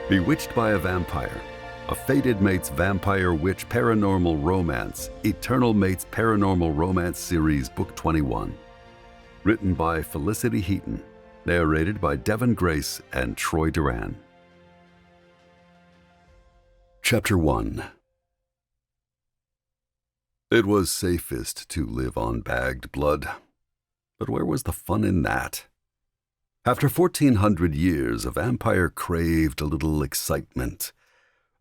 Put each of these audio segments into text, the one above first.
Bewitched by a Vampire, a fated mate's vampire witch paranormal romance, Eternal Mates Paranormal Romance Series Book 21. Written by Felicity Heaton, narrated by Devin Grace and Troy Duran. Chapter 1. It was safest to live on bagged blood, but where was the fun in that? After 1,400 years, a vampire craved a little excitement,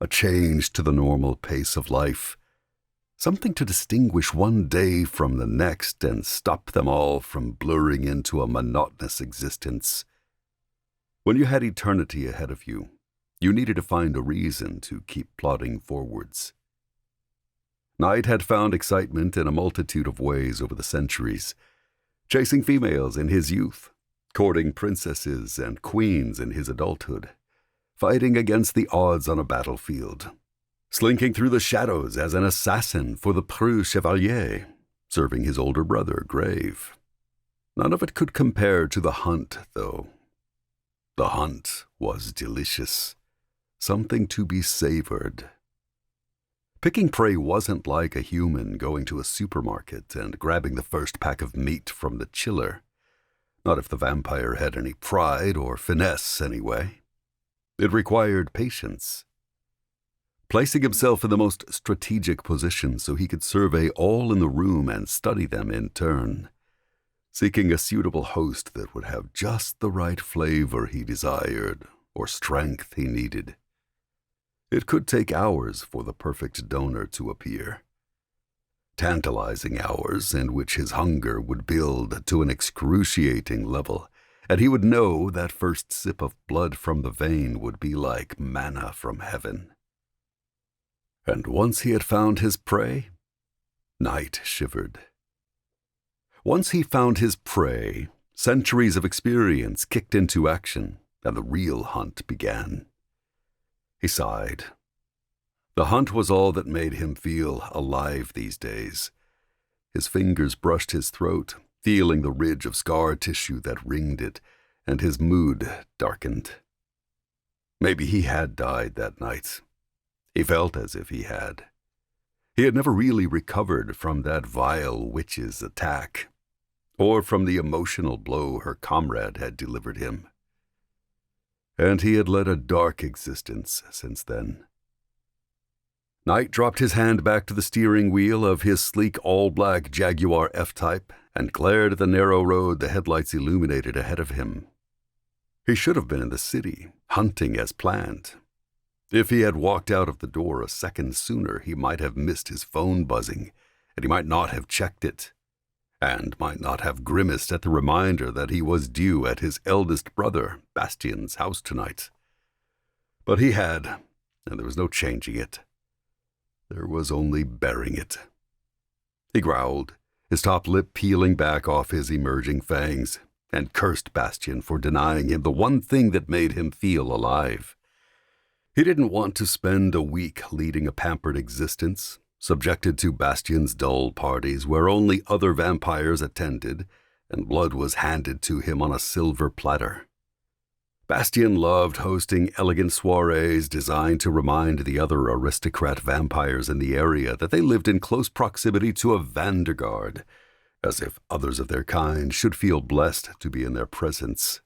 a change to the normal pace of life, something to distinguish one day from the next and stop them all from blurring into a monotonous existence. When you had eternity ahead of you, you needed to find a reason to keep plodding forwards. Knight had found excitement in a multitude of ways over the centuries, chasing females in his youth, courting princesses and queens in his adulthood, fighting against the odds on a battlefield, slinking through the shadows as an assassin for the Preux Chevalier, serving his older brother, Grave. None of it could compare to the hunt, though. The hunt was delicious, something to be savored. Picking prey wasn't like a human going to a supermarket and grabbing the first pack of meat from the chiller. Not if the vampire had any pride or finesse, anyway. It required patience. Placing himself in the most strategic position so he could survey all in the room and study them in turn. Seeking a suitable host that would have just the right flavor he desired or strength he needed. It could take hours for the perfect donor to appear. Tantalizing hours in which his hunger would build to an excruciating level, and he would know that first sip of blood from the vein would be like manna from heaven. And once he had found his prey, Knight shivered. Once he found his prey, centuries of experience kicked into action, and the real hunt began. He sighed. The hunt was all that made him feel alive these days. His fingers brushed his throat, feeling the ridge of scar tissue that ringed it, and his mood darkened. Maybe he had died that night. He felt as if he had. He had never really recovered from that vile witch's attack, or from the emotional blow her comrade had delivered him. And he had led a dark existence since then. Knight dropped his hand back to the steering wheel of his sleek all-black Jaguar F-Type and glared at the narrow road the headlights illuminated ahead of him. He should have been in the city, hunting as planned. If he had walked out of the door a second sooner, he might have missed his phone buzzing, and he might not have checked it, and might not have grimaced at the reminder that he was due at his eldest brother, Bastian's house tonight. But he had, and there was no changing it. There was only bearing it. He growled, his top lip peeling back off his emerging fangs, and cursed Bastian for denying him the one thing that made him feel alive. He didn't want to spend a week leading a pampered existence, subjected to Bastian's dull parties where only other vampires attended, and blood was handed to him on a silver platter. Bastian loved hosting elegant soirees designed to remind the other aristocrat vampires in the area that they lived in close proximity to a Vandergarde, as if others of their kind should feel blessed to be in their presence.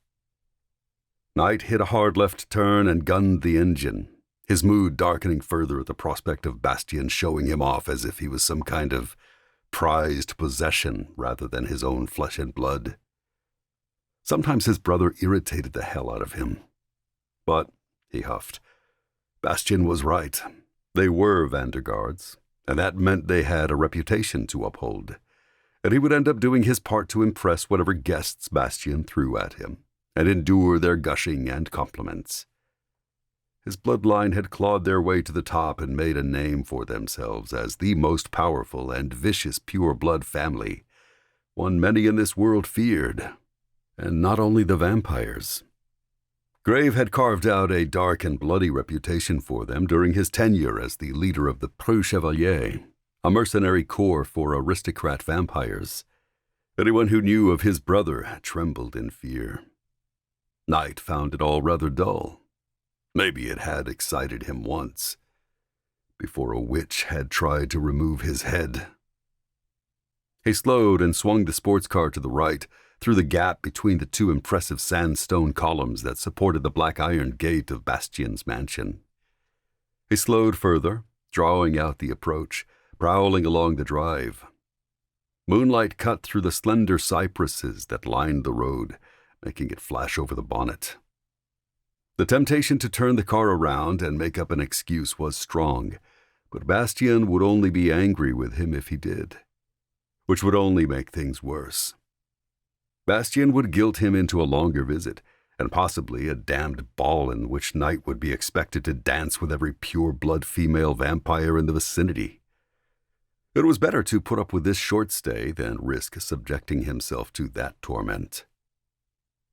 Knight hit a hard left turn and gunned the engine, his mood darkening further at the prospect of Bastian showing him off as if he was some kind of prized possession rather than his own flesh and blood. Sometimes his brother irritated the hell out of him. But, he huffed, Bastian was right. They were Vandergardes, and that meant they had a reputation to uphold, and he would end up doing his part to impress whatever guests Bastian threw at him, and endure their gushing and compliments. His bloodline had clawed their way to the top and made a name for themselves as the most powerful and vicious pure-blood family, one many in this world feared. And not only the vampires. Grave had carved out a dark and bloody reputation for them during his tenure as the leader of the Preux Chevalier, a mercenary corps for aristocrat vampires. Anyone who knew of his brother trembled in fear. Knight found it all rather dull. Maybe it had excited him once, before a witch had tried to remove his head. He slowed and swung the sports car to the right, through the gap between the two impressive sandstone columns that supported the black iron gate of Bastian's mansion. He slowed further, drawing out the approach, prowling along the drive. Moonlight cut through the slender cypresses that lined the road, making it flash over the bonnet. The temptation to turn the car around and make up an excuse was strong, but Bastian would only be angry with him if he did, which would only make things worse. Bastian would guilt him into a longer visit, and possibly a damned ball in which Knight would be expected to dance with every pure-blood female vampire in the vicinity. It was better to put up with this short stay than risk subjecting himself to that torment.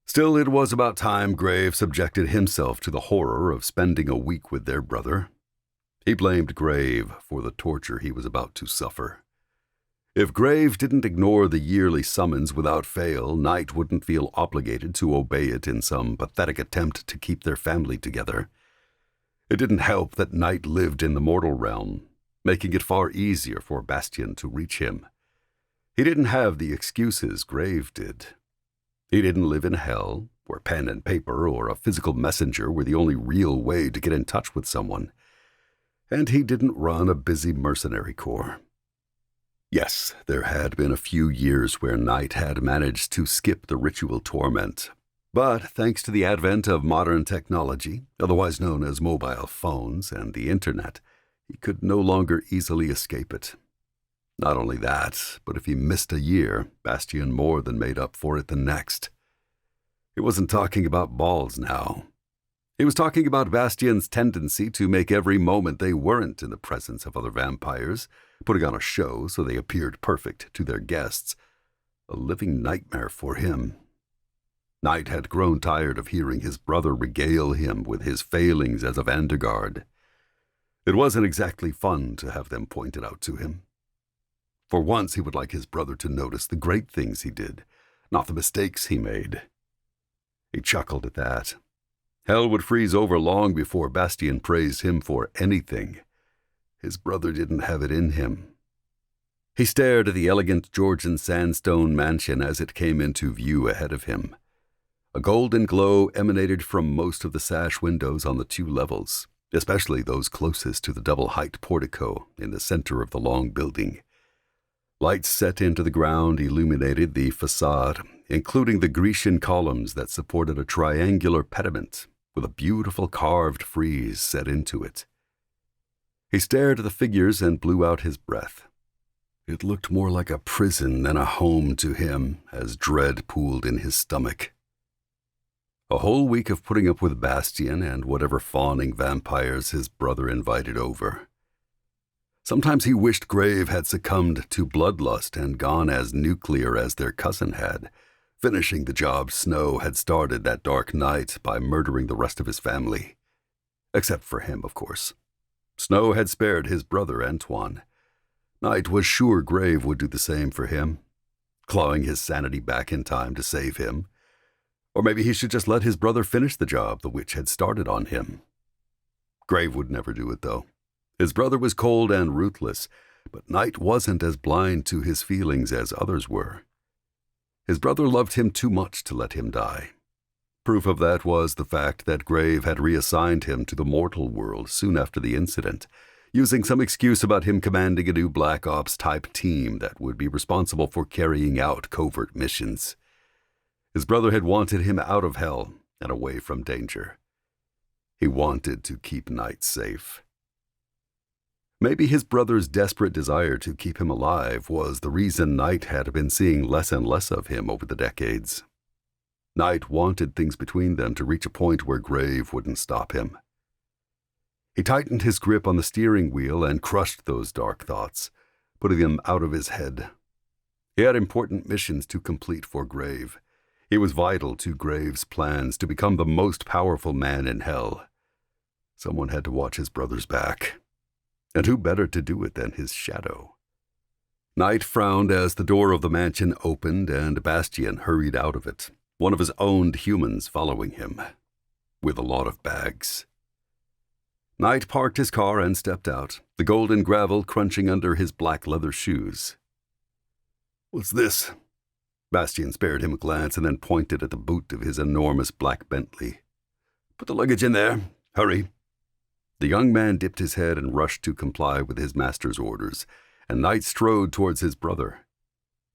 Still, it was about time Grave subjected himself to the horror of spending a week with their brother. He blamed Grave for the torture he was about to suffer. If Grave didn't ignore the yearly summons without fail, Knight wouldn't feel obligated to obey it in some pathetic attempt to keep their family together. It didn't help that Knight lived in the mortal realm, making it far easier for Bastian to reach him. He didn't have the excuses Grave did. He didn't live in hell, where pen and paper or a physical messenger were the only real way to get in touch with someone. And he didn't run a busy mercenary corps. Yes, there had been a few years where Knight had managed to skip the ritual torment, but thanks to the advent of modern technology, otherwise known as mobile phones and the internet, he could no longer easily escape it. Not only that, but if he missed a year, Bastian more than made up for it the next. He wasn't talking about balls now. He was talking about Bastian's tendency to make every moment they weren't in the presence of other vampires, putting on a show so they appeared perfect to their guests, a living nightmare for him. Knight had grown tired of hearing his brother regale him with his failings as a Vanderguard. It wasn't exactly fun to have them pointed out to him. For once he would like his brother to notice the great things he did, not the mistakes he made. He chuckled at that. Hell would freeze over long before Bastian praised him for anything. His brother didn't have it in him. He stared at the elegant Georgian sandstone mansion as it came into view ahead of him. A golden glow emanated from most of the sash windows on the 2 levels, especially those closest to the double-height portico in the center of the long building. Lights set into the ground illuminated the facade, including the Grecian columns that supported a triangular pediment with a beautiful carved frieze set into it. He stared at the figures and blew out his breath. It looked more like a prison than a home to him as dread pooled in his stomach. A whole week of putting up with Bastian and whatever fawning vampires his brother invited over. Sometimes he wished Grave had succumbed to bloodlust and gone as nuclear as their cousin had, finishing the job Snow had started that dark night by murdering the rest of his family. Except for him, of course. Snow had spared his brother Antoine. Knight was sure Grave would do the same for him, clawing his sanity back in time to save him. Or maybe he should just let his brother finish the job the witch had started on him. Grave would never do it, though. His brother was cold and ruthless, but Knight wasn't as blind to his feelings as others were. His brother loved him too much to let him die. Proof of that was the fact that Grave had reassigned him to the mortal world soon after the incident, using some excuse about him commanding a new Black Ops-type team that would be responsible for carrying out covert missions. His brother had wanted him out of hell and away from danger. He wanted to keep Knight safe. Maybe his brother's desperate desire to keep him alive was the reason Knight had been seeing less and less of him over the decades. Knight wanted things between them to reach a point where Grave wouldn't stop him. He tightened his grip on the steering wheel and crushed those dark thoughts, putting them out of his head. He had important missions to complete for Grave. He was vital to Grave's plans to become the most powerful man in hell. Someone had to watch his brother's back. And who better to do it than his shadow? Knight frowned as the door of the mansion opened and Bastian hurried out of it, one of his owned humans following him, with a lot of bags. Knight parked his car and stepped out, the golden gravel crunching under his black leather shoes. "What's this?" Bastian spared him a glance and then pointed at the boot of his enormous black Bentley. "Put the luggage in there. Hurry." The young man dipped his head and rushed to comply with his master's orders, and Knight strode towards his brother.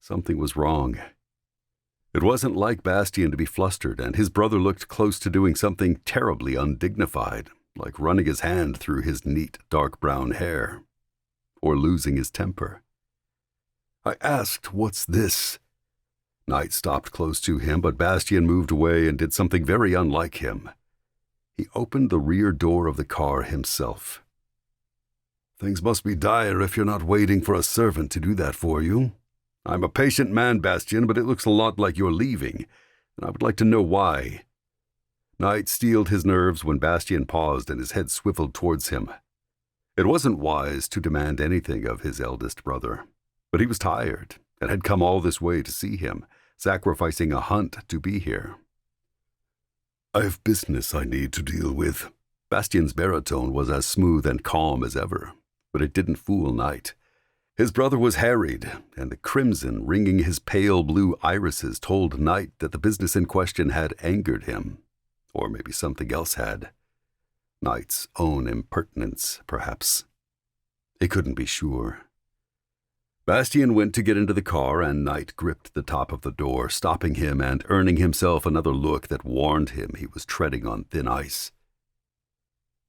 Something was wrong. It wasn't like Bastian to be flustered, and his brother looked close to doing something terribly undignified, like running his hand through his neat, dark brown hair, or losing his temper. "I asked, what's this?" Knight stopped close to him, but Bastian moved away and did something very unlike him. He opened the rear door of the car himself. "Things must be dire if you're not waiting for a servant to do that for you. I'm a patient man, Bastian, but it looks a lot like you're leaving, and I would like to know why." Knight steeled his nerves when Bastian paused and his head swiveled towards him. It wasn't wise to demand anything of his eldest brother, but he was tired and had come all this way to see him, sacrificing a hunt to be here. "I have business I need to deal with." Bastian's baritone was as smooth and calm as ever, but it didn't fool Knight. His brother was harried, and the crimson ringing his pale blue irises told Knight that the business in question had angered him, or maybe something else had. Knight's own impertinence, perhaps. He couldn't be sure. Bastian went to get into the car, and Knight gripped the top of the door, stopping him and earning himself another look that warned him he was treading on thin ice.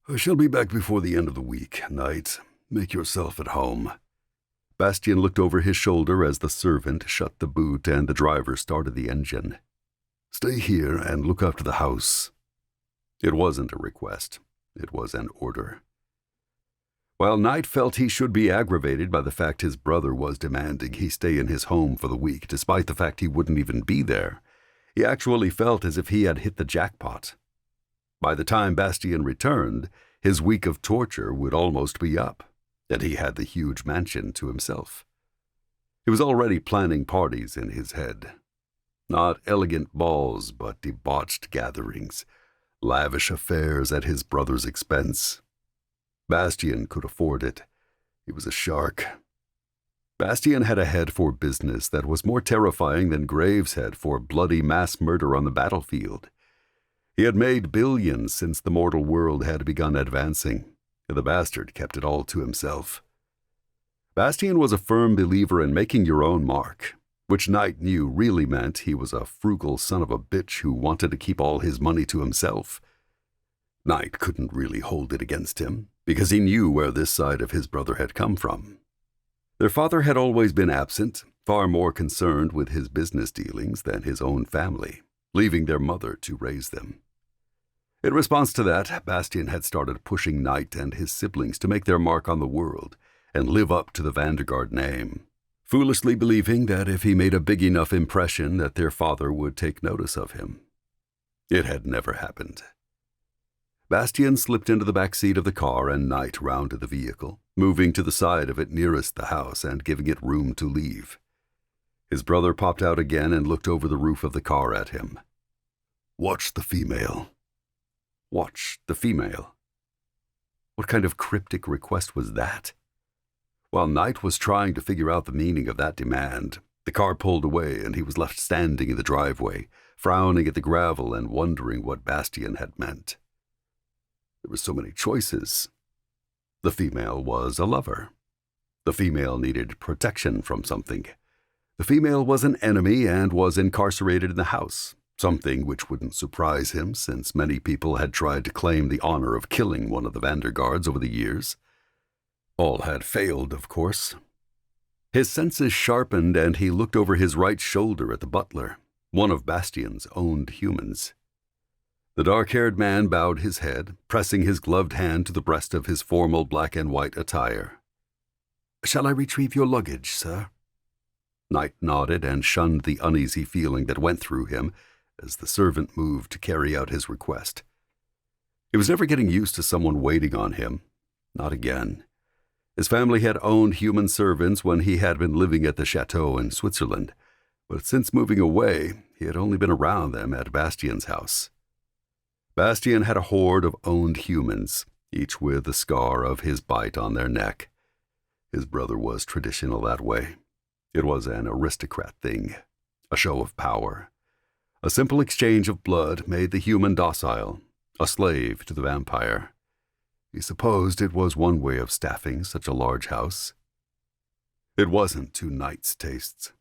"I shall be back before the end of the week, Knight. Make yourself at home." Bastian looked over his shoulder as the servant shut the boot and the driver started the engine. "Stay here and look after the house." It wasn't a request. It was an order. While Knight felt he should be aggravated by the fact his brother was demanding he stay in his home for the week, despite the fact he wouldn't even be there, he actually felt as if he had hit the jackpot. By the time Bastian returned, his week of torture would almost be up, and he had the huge mansion to himself. He was already planning parties in his head. Not elegant balls, but debauched gatherings, lavish affairs at his brother's expense. Bastian could afford it. He was a shark. Bastian had a head for business that was more terrifying than Graves' head for bloody mass murder on the battlefield. He had made billions since the mortal world had begun advancing, and the bastard kept it all to himself. Bastian was a firm believer in making your own mark, which Knight knew really meant he was a frugal son of a bitch who wanted to keep all his money to himself. Knight couldn't really hold it against him, because he knew where this side of his brother had come from. Their father had always been absent, far more concerned with his business dealings than his own family, leaving their mother to raise them. In response to that, Bastian had started pushing Knight and his siblings to make their mark on the world and live up to the Vandergarde name, foolishly believing that if he made a big enough impression that their father would take notice of him. It had never happened. Bastian slipped into the back seat of the car and Knight rounded the vehicle, moving to the side of it nearest the house and giving it room to leave. His brother popped out again and looked over the roof of the car at him. "Watch the female." Watch the female. What kind of cryptic request was that? While Knight was trying to figure out the meaning of that demand, the car pulled away and he was left standing in the driveway, frowning at the gravel and wondering what Bastian had meant. There were so many choices. The female was a lover. The female needed protection from something. The female was an enemy and was incarcerated in the house, something which wouldn't surprise him since many people had tried to claim the honor of killing one of the Vandergardes over the years. All had failed, of course. His senses sharpened and he looked over his right shoulder at the butler, one of Bastian's owned humans. The dark-haired man bowed his head, pressing his gloved hand to the breast of his formal black and white attire. "Shall I retrieve your luggage, sir?" Knight nodded and shunned the uneasy feeling that went through him as the servant moved to carry out his request. He was never getting used to someone waiting on him. Not again. His family had owned human servants when he had been living at the chateau in Switzerland, but since moving away, he had only been around them at Bastian's house. Bastian had a horde of owned humans, each with a scar of his bite on their neck. His brother was traditional that way. It was an aristocrat thing, a show of power. A simple exchange of blood made the human docile, a slave to the vampire. He supposed it was one way of staffing such a large house. It wasn't to Knight's tastes.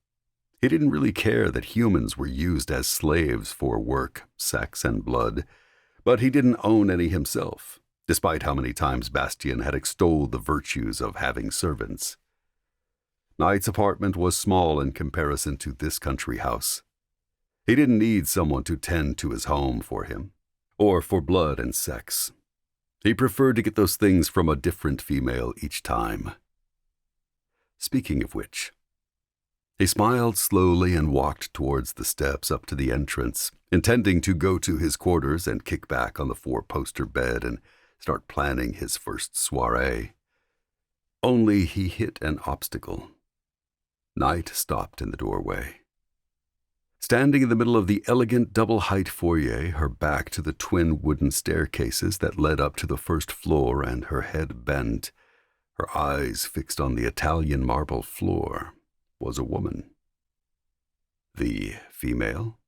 He didn't really care that humans were used as slaves for work, sex, and blood, but he didn't own any himself, despite how many times Bastian had extolled the virtues of having servants. Knight's apartment was small in comparison to this country house. He didn't need someone to tend to his home for him, or for blood and sex. He preferred to get those things from a different female each time. Speaking of which, he smiled slowly and walked towards the steps up to the entrance, intending to go to his quarters and kick back on the four-poster bed and start planning his first soiree. Only he hit an obstacle. Knight stopped in the doorway. Standing in the middle of the elegant double-height foyer, her back to the twin wooden staircases that led up to the first floor and her head bent, her eyes fixed on the Italian marble floor, was a woman. The female?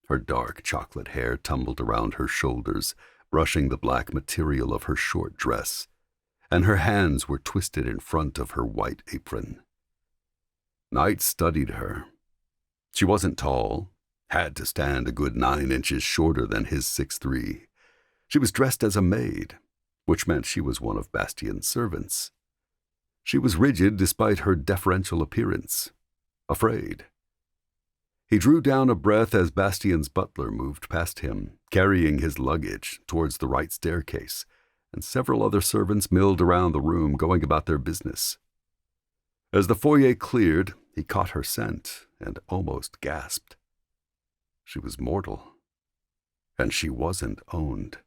Her dark chocolate hair tumbled around her shoulders, brushing the black material of her short dress, and her hands were twisted in front of her white apron. Knight studied her. She wasn't tall, had to stand a good 9 inches shorter than his 6'3". She was dressed as a maid, which meant she was one of Bastian's servants. She was rigid despite her deferential appearance, afraid. He drew down a breath as Bastian's butler moved past him, carrying his luggage towards the right staircase, and several other servants milled around the room, going about their business. As the foyer cleared, he caught her scent and almost gasped. She was mortal, and she wasn't owned.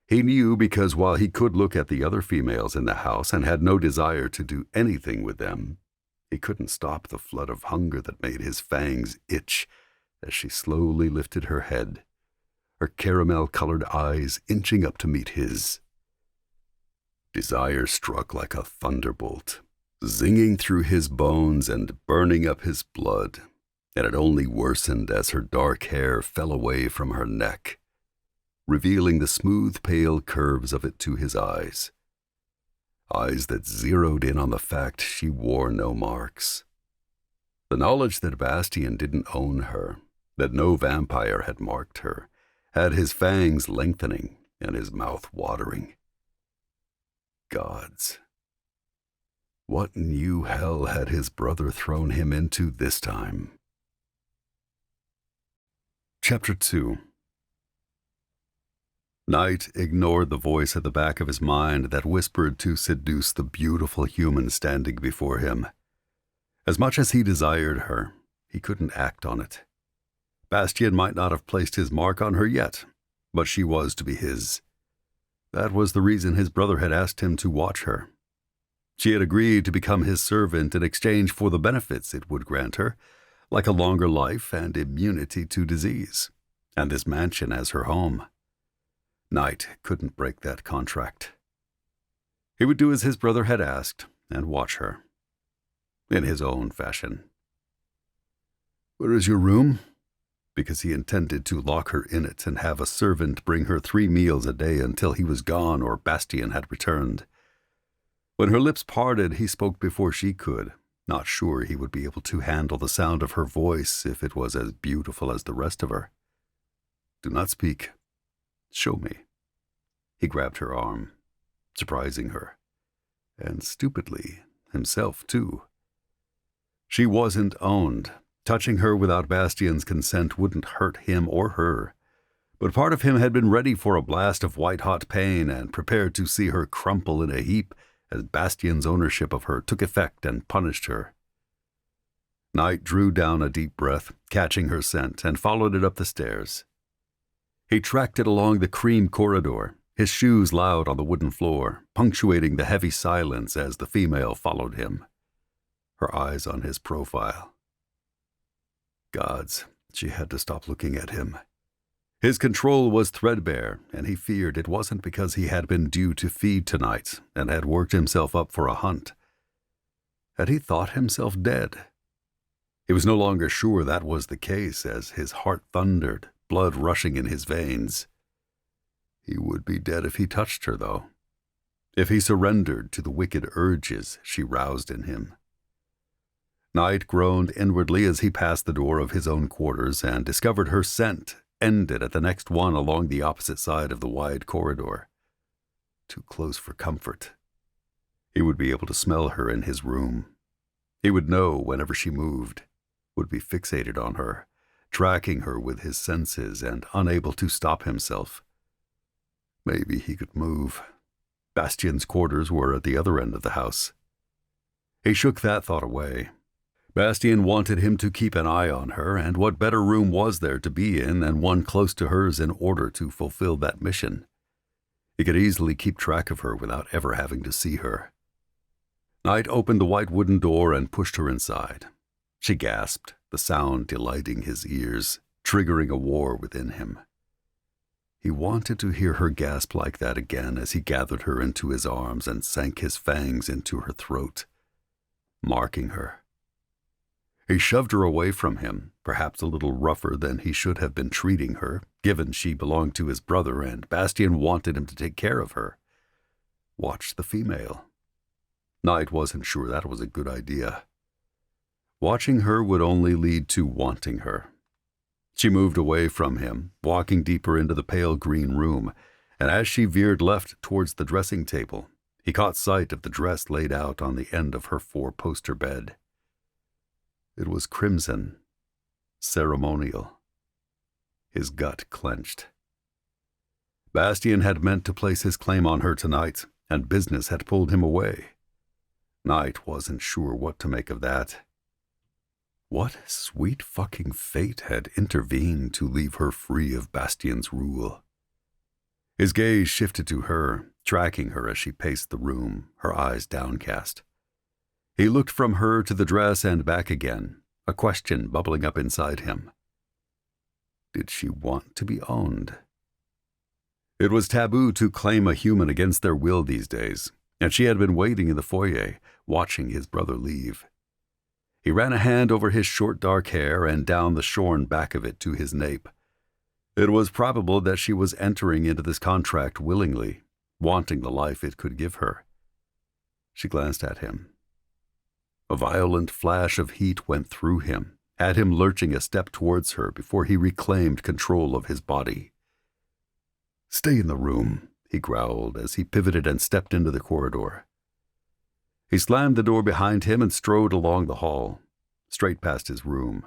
He knew because while he could look at the other females in the house and had no desire to do anything with them, he couldn't stop the flood of hunger that made his fangs itch as she slowly lifted her head, her caramel-colored eyes inching up to meet his. Desire struck like a thunderbolt, zinging through his bones and burning up his blood, and it only worsened as her dark hair fell away from her neck, revealing the smooth, pale curves of it to his eyes. Eyes that zeroed in on the fact she wore no marks. The knowledge that Bastian didn't own her, that no vampire had marked her, had his fangs lengthening and his mouth watering. Gods. What new hell had his brother thrown him into this time? Chapter 2. Knight ignored the voice at the back of his mind that whispered to seduce the beautiful human standing before him. As much as he desired her, he couldn't act on it. Bastian might not have placed his mark on her yet, but she was to be his. That was the reason his brother had asked him to watch her. She had agreed to become his servant in exchange for the benefits it would grant her, like a longer life and immunity to disease, and this mansion as her home. Knight couldn't break that contract. He would do as his brother had asked and watch her, in his own fashion. "Where is your room?" Because he intended to lock her in it and have a servant bring her 3 meals a day until he was gone or Bastian had returned. When her lips parted, he spoke before she could, not sure he would be able to handle the sound of her voice if it was as beautiful as the rest of her. "Do not speak. Show me." He grabbed her arm, surprising her, and stupidly, himself too. She wasn't owned. Touching her without Bastian's consent wouldn't hurt him or her, but part of him had been ready for a blast of white-hot pain and prepared to see her crumple in a heap as Bastian's ownership of her took effect and punished her. Knight drew down a deep breath, catching her scent, and followed it up the stairs. He tracked it along the cream corridor, his shoes loud on the wooden floor, punctuating the heavy silence as the female followed him, her eyes on his profile. Gods, she had to stop looking at him. His control was threadbare, and he feared it wasn't because he had been due to feed tonight and had worked himself up for a hunt. Had he thought himself dead? He was no longer sure that was the case as his heart thundered, blood rushing in his veins. He would be dead if he touched her, though. If he surrendered to the wicked urges she roused in him. Knight groaned inwardly as he passed the door of his own quarters and discovered her scent ended at the next one along the opposite side of the wide corridor. Too close for comfort. He would be able to smell her in his room. He would know whenever she moved, would be fixated on her, tracking her with his senses and unable to stop himself. Maybe he could move. Bastian's quarters were at the other end of the house. He shook that thought away. Bastian wanted him to keep an eye on her, and what better room was there to be in than one close to hers in order to fulfill that mission? He could easily keep track of her without ever having to see her. Knight opened the white wooden door and pushed her inside. She gasped, the sound delighting his ears, triggering a war within him. He wanted to hear her gasp like that again as he gathered her into his arms and sank his fangs into her throat, marking her. He shoved her away from him, perhaps a little rougher than he should have been treating her, given she belonged to his brother and Bastian wanted him to take care of her. Watch the female. Knight wasn't sure that was a good idea. Watching her would only lead to wanting her. She moved away from him, walking deeper into the pale green room, and as she veered left towards the dressing table, he caught sight of the dress laid out on the end of her four-poster bed. It was crimson, ceremonial. His gut clenched. Bastian had meant to place his claim on her tonight, and business had pulled him away. Knight wasn't sure what to make of that. What sweet fucking fate had intervened to leave her free of Bastian's rule? His gaze shifted to her, tracking her as she paced the room, her eyes downcast. He looked from her to the dress and back again, a question bubbling up inside him. Did she want to be owned? It was taboo to claim a human against their will these days, and she had been waiting in the foyer, watching his brother leave. He ran a hand over his short dark hair and down the shorn back of it to his nape. It was probable that she was entering into this contract willingly, wanting the life it could give her. She glanced at him. A violent flash of heat went through him, had him lurching a step towards her before he reclaimed control of his body. "Stay in the room," he growled as he pivoted and stepped into the corridor. He slammed the door behind him and strode along the hall, straight past his room,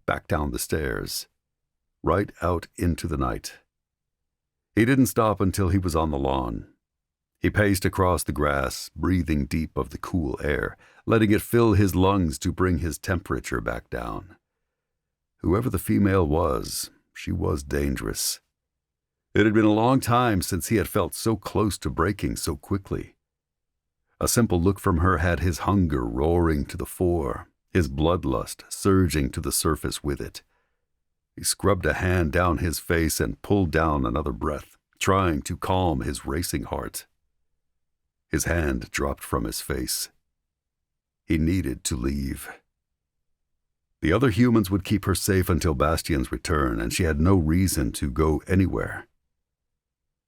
back down the stairs, right out into the night. He didn't stop until he was on the lawn. He paced across the grass, breathing deep of the cool air, letting it fill his lungs to bring his temperature back down. Whoever the female was, she was dangerous. It had been a long time since he had felt so close to breaking so quickly. A simple look from her had his hunger roaring to the fore, his bloodlust surging to the surface with it. He scrubbed a hand down his face and pulled down another breath, trying to calm his racing heart. His hand dropped from his face. He needed to leave. The other humans would keep her safe until Bastian's return, and she had no reason to go anywhere.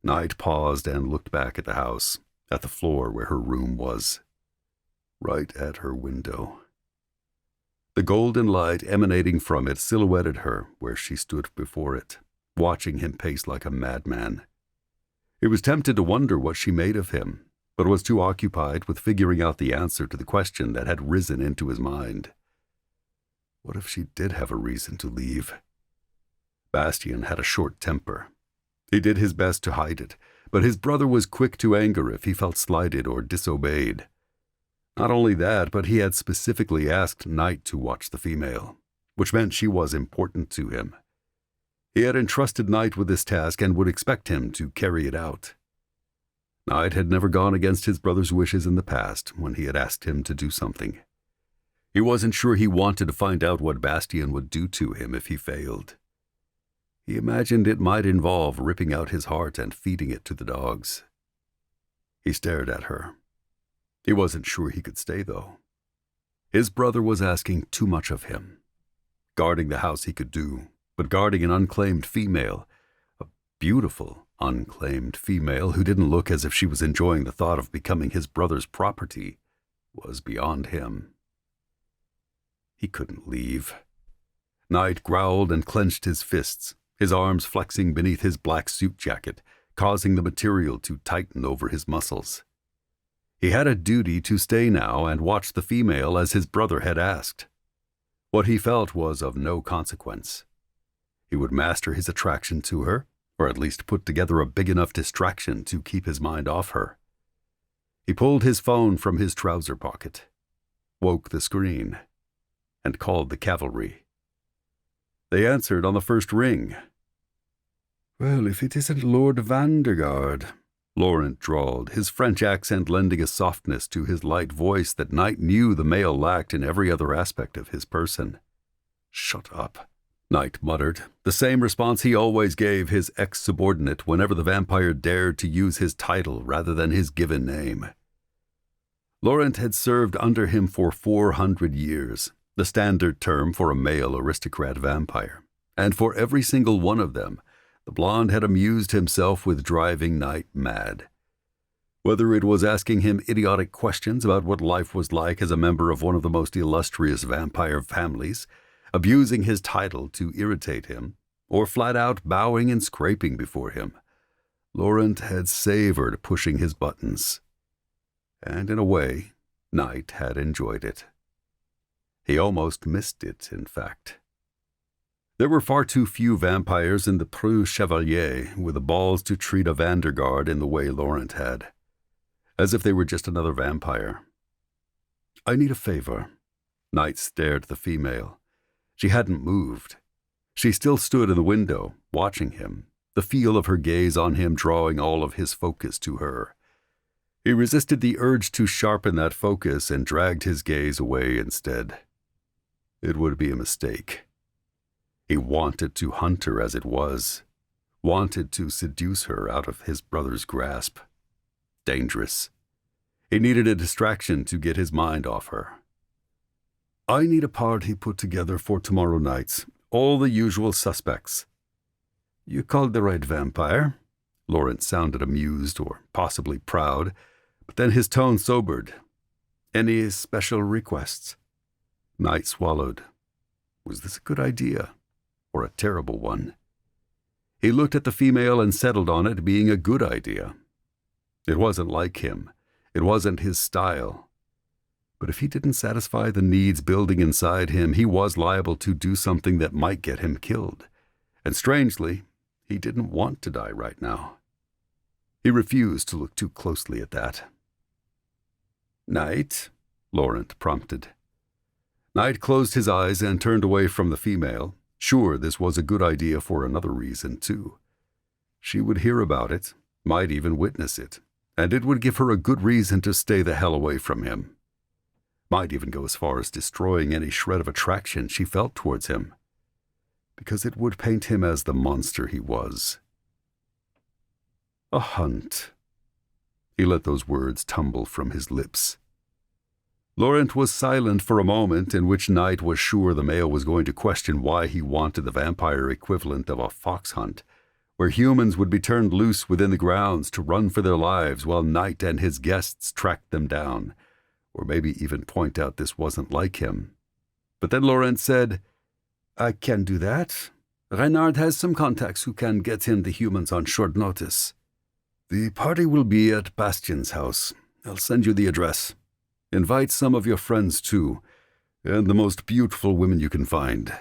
Knight paused and looked back at the house, at the floor where her room was, right at her window. The golden light emanating from it silhouetted her where she stood before it, watching him pace like a madman. He was tempted to wonder what she made of him, but was too occupied with figuring out the answer to the question that had risen into his mind. What if she did have a reason to leave? Bastian had a short temper. He did his best to hide it, but his brother was quick to anger if he felt slighted or disobeyed. Not only that, but he had specifically asked Knight to watch the female, which meant she was important to him. He had entrusted Knight with this task and would expect him to carry it out. Knight had never gone against his brother's wishes in the past when he had asked him to do something. He wasn't sure he wanted to find out what Bastian would do to him if he failed. He imagined it might involve ripping out his heart and feeding it to the dogs. He stared at her. He wasn't sure he could stay, though. His brother was asking too much of him. Guarding the house he could do, but guarding an unclaimed female, a beautiful, unclaimed female who didn't look as if she was enjoying the thought of becoming his brother's property, was beyond him. He couldn't leave. Knight growled and clenched his fists, his arms flexing beneath his black suit jacket, causing the material to tighten over his muscles. He had a duty to stay now and watch the female as his brother had asked. What he felt was of no consequence. He would master his attraction to her, or at least put together a big enough distraction to keep his mind off her. He pulled his phone from his trouser pocket, woke the screen, and called the cavalry. They answered on the first ring. "Well, if it isn't Lord Vandergarde," Laurent drawled, his French accent lending a softness to his light voice that Knight knew the male lacked in every other aspect of his person. "Shut up," Knight muttered, the same response he always gave his ex-subordinate whenever the vampire dared to use his title rather than his given name. Laurent had served under him for 400 years, the standard term for a male aristocrat vampire, and for every single one of them, the blonde had amused himself with driving Knight mad. Whether it was asking him idiotic questions about what life was like as a member of one of the most illustrious vampire families, abusing his title to irritate him, or flat out bowing and scraping before him, Laurent had savored pushing his buttons. And in a way, Knight had enjoyed it. He almost missed it, in fact. There were far too few vampires in the Preux Chevalier with the balls to treat a Vandergarde in the way Laurent had, as if they were just another vampire. "I need a favor." Knight stared at the female. She hadn't moved. She still stood in the window, watching him, the feel of her gaze on him drawing all of his focus to her. He resisted the urge to sharpen that focus and dragged his gaze away instead. It would be a mistake. He wanted to hunt her as it was, wanted to seduce her out of his brother's grasp. Dangerous. He needed a distraction to get his mind off her. "I need a party put together for tomorrow night. All the usual suspects." "You called the right vampire." Laurent sounded amused or possibly proud, but then his tone sobered. "Any special requests?" Knight swallowed. Was this a good idea? Or a terrible one? He looked at the female and settled on it being a good idea. It wasn't like him. It wasn't his style. But if he didn't satisfy the needs building inside him, he was liable to do something that might get him killed. And strangely, he didn't want to die right now. He refused to look too closely at that. "Knight?" Laurent prompted. Knight closed his eyes and turned away from the female. Sure, this was a good idea for another reason, too. She would hear about it, might even witness it, and it would give her a good reason to stay the hell away from him. Might even go as far as destroying any shred of attraction she felt towards him, because it would paint him as the monster he was. A hunt. He let those words tumble from his lips. Laurent was silent for a moment in which Knight was sure the male was going to question why he wanted the vampire equivalent of a fox hunt, where humans would be turned loose within the grounds to run for their lives while Knight and his guests tracked them down, or maybe even point out this wasn't like him. But then Laurent said, "I can do that. Renard has some contacts who can get him the humans on short notice. The party will be at Bastian's house. I'll send you the address. Invite some of your friends, too, and the most beautiful women you can find."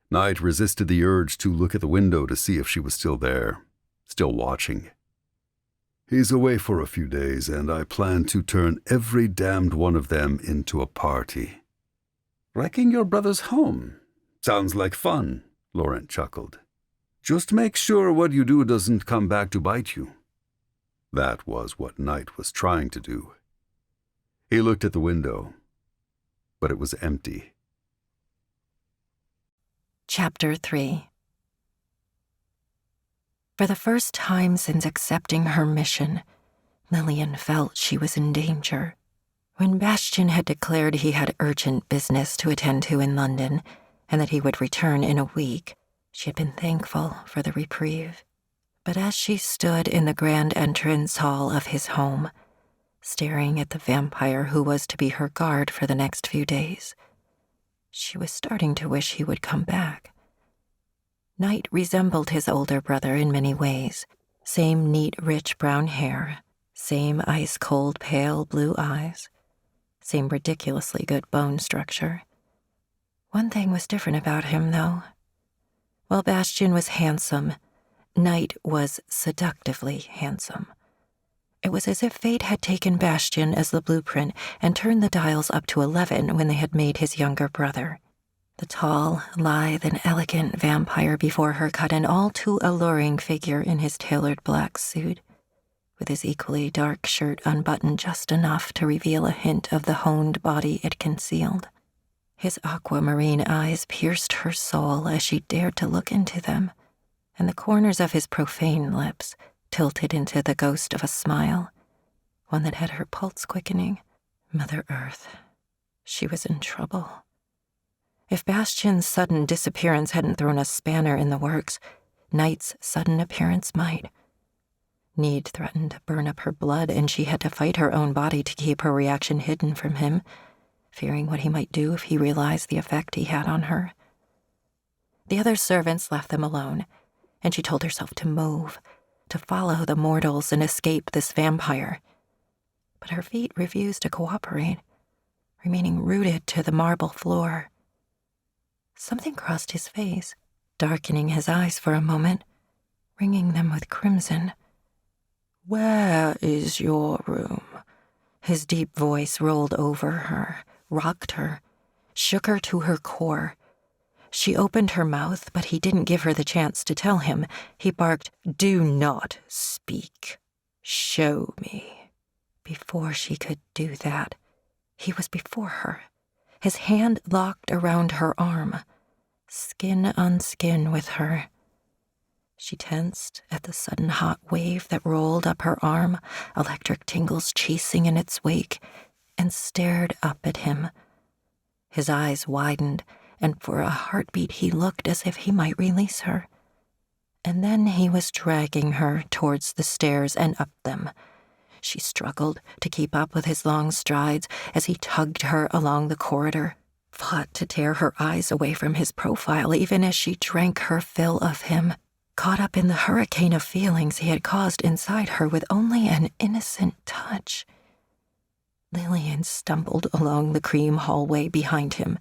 Knight resisted the urge to look at the window to see if she was still there, still watching. "He's away for a few days, and I plan to turn every damned one of them into a party." "Wrecking your brother's home? Sounds like fun," Laurent chuckled. "Just make sure what you do doesn't come back to bite you." That was what Knight was trying to do. He looked at the window, but it was empty. Chapter 3. For the first time since accepting her mission, Lilian felt she was in danger. When Bastian had declared he had urgent business to attend to in London and that he would return in a week, she had been thankful for the reprieve. But as she stood in the grand entrance hall of his home, staring at the vampire who was to be her guard for the next few days, she was starting to wish he would come back. Knight resembled his older brother in many ways. Same neat, rich brown hair, same ice-cold, pale blue eyes, same ridiculously good bone structure. One thing was different about him, though. While Bastian was handsome, Knight was seductively handsome. It was as if fate had taken Bastian as the blueprint and turned the dials up to 11 when they had made his younger brother. The tall, lithe, and elegant vampire before her cut an all too alluring figure in his tailored black suit, with his equally dark shirt unbuttoned just enough to reveal a hint of the honed body it concealed. His aquamarine eyes pierced her soul as she dared to look into them, and the corners of his profane lips tilted into the ghost of a smile, one that had her pulse quickening. Mother Earth, she was in trouble. If Bastian's sudden disappearance hadn't thrown a spanner in the works, Knight's sudden appearance might. Need threatened to burn up her blood, and she had to fight her own body to keep her reaction hidden from him, fearing what he might do if he realized the effect he had on her. The other servants left them alone, and she told herself to move, to follow the mortals and escape this vampire. But her feet refused to cooperate, remaining rooted to the marble floor. Something crossed his face, darkening his eyes for a moment, ringing them with crimson. "Where is your room?" His deep voice rolled over her, rocked her, shook her to her core. She opened her mouth, but he didn't give her the chance to tell him. He barked, "Do not speak. Show me." Before she could do that, he was before her, his hand locked around her arm, skin on skin with her. She tensed at the sudden hot wave that rolled up her arm, electric tingles chasing in its wake, and stared up at him. His eyes widened, and for a heartbeat he looked as if he might release her. And then he was dragging her towards the stairs and up them. She struggled to keep up with his long strides as he tugged her along the corridor, fought to tear her eyes away from his profile even as she drank her fill of him, caught up in the hurricane of feelings he had caused inside her with only an innocent touch. Lilian stumbled along the cream hallway behind him,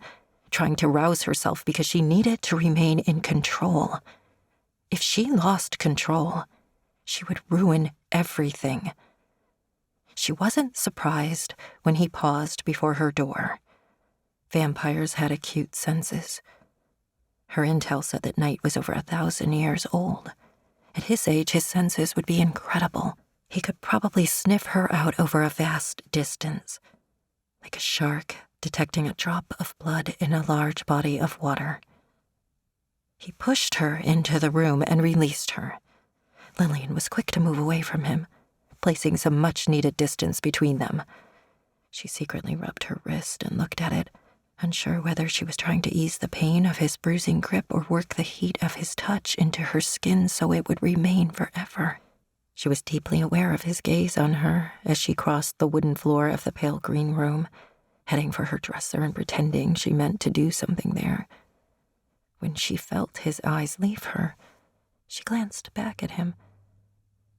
trying to rouse herself because she needed to remain in control. If she lost control, she would ruin everything. She wasn't surprised when he paused before her door. Vampires had acute senses. Her intel said that Knight was over 1,000 years old. At his age, his senses would be incredible. He could probably sniff her out over a vast distance, like a shark detecting a drop of blood in a large body of water. He pushed her into the room and released her. Lilian was quick to move away from him, placing some much-needed distance between them. She secretly rubbed her wrist and looked at it, unsure whether she was trying to ease the pain of his bruising grip or work the heat of his touch into her skin so it would remain forever. She was deeply aware of his gaze on her as she crossed the wooden floor of the pale green room, heading for her dresser and pretending she meant to do something there. When she felt his eyes leave her, she glanced back at him.